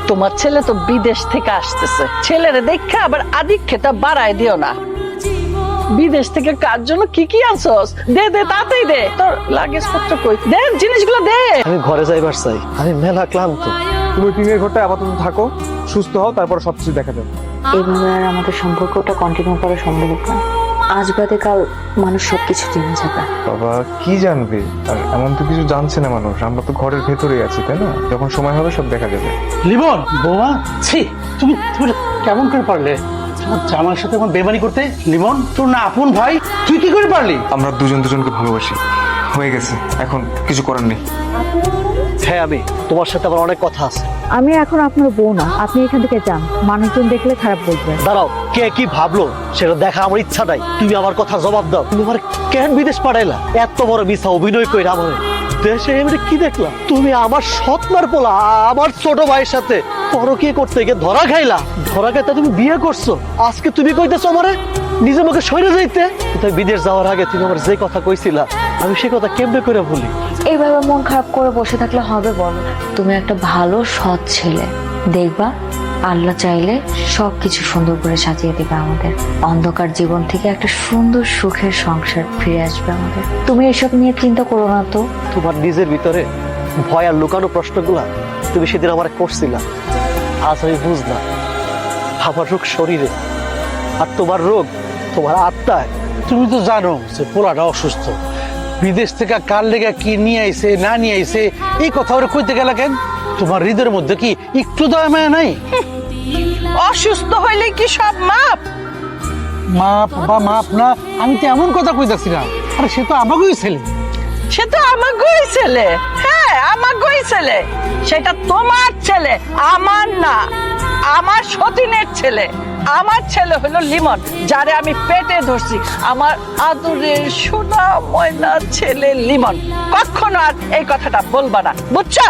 তোমার ছেলে তো বিদেশ থেকে আসতেছে, ছেলেরে দেখা আবার আদিক্ষেতা বাড়ায় দিও না। বিদেশ থেকে কার জন্য কি কি আনছস? দে দে, তাড়াতাড়ি দে, তোর লাগেজ পত্র কই, দে জিনিসগুলো দে। আমি ঘরে যাইবার চাই, আমি মেলা ক্লান্ত। তুমি টিনের ঘরটায় আপাতত থাকো, সুস্থ হও, তারপর সবকিছু দেখা যাবে। এইভাবে আর আমাদের সম্পর্কটা কন্টিনিউ করা সম্ভব না। আজ বাদে কাল মানুষ সবকিছু জেনে যাবে। বাবা কি জানবে? আর এমন তো কিছু জানছে না মানুষ, আমরা তো ঘরের ভেতরেই আছি, তাই না? যখন সময় হবে সব দেখা যাবে। লিমন বৌমা, ছি, তুমি তুমি কেমন করে পারলে তোমার জামার সাথে আমার বেমানি করতে? লিমন তোর না আপন ভাই, তুই কি করে পারলি? আমরা দুজন দুজনকে ভালোবাসি, হয়ে গেছে, এখন কিছু করার নেই। হ্যাঁ, আমি তোমার সাথে আমার অনেক কথা আছে। আমি এখন আপনার বউ না, আপনি এখান থেকে যান, মানুষজন দেখলে খারাপ বলবে। দাঁড়াও, কে কি ভাবলো সেটা দেখা আমার ইচ্ছা নাই। তুমি আমার কথা জবাব দাও, তুমি আমার কেন বিদেশ পাঠাইলা? এত বড় মিথ্যা অভিনয় কইরা আমার দেশে এমনি কি দেখলা? তুমি আমার সৎমার পোলা, আমার ছোট ভাইয়ের সাথে পরকীয়া করতে গিয়ে ধরা খাইলা। ধরা খাইতে তুমি বিয়ে করছো, আজকে তুমি কইতেছো আমারে নিজে মুখে সরে যাইতে। তুমি বিদেশ যাওয়ার আগে তুমি আমার যে কথা কইছিলা, আমি সে কথা কেমনে করে বলি? এইভাবে মন খারাপ করে বসে থাকলে হবে বলো? তুমি একটা ভালো সৎ ছেলে, দেখবা আল্লাহ চাইলে সবকিছু সুন্দর করে সাজিয়ে দেবে আমাদের। অন্ধকার জীবন থেকে একটা সুন্দর সুখের সংসার ফিরে আসবে আমাদের। তুমি এসব নিয়ে চিন্তা করো না তো। তোমার নিজের ভিতরে ভয় আর লুকানো প্রশ্নগুলা তুমি সেদিন আমার করছিলা, আজ আমি বুঝলাম। আমার রোগ শরীরে আর তোমার রোগ তোমার আত্মায়। তুমি তো জানো যে পোলাটা অসুস্থ, বিদেশ থেকে কার লেগে কি নিয়ে আইছে না নিয়ে আইছে এই কথা ওরা কইতে গেলা কেন? তোমার হৃদয়ের মধ্যে কি একটু দয়া মায়া নাই? অসুস্থ হইলে কি সব মাপ? মাপ বা মাপ না, আমি তো এমন কথা কইতাছি না। আরে সে তো আমাকেই ছেলে। সে তো আমাগোই ছেলে, হ্যাঁ আমাগোই ছেলে। সেটা তোমার ছেলে, আমার না, আমার সতীনের ছেলে। আমার ছেলে হলো লিমন, যারে আমি পেটে ধরছি, আমার আদরের সোনা ময়না ছেলে লিমন। কখনো আর এই কথাটা বলবা না, বুঝছো?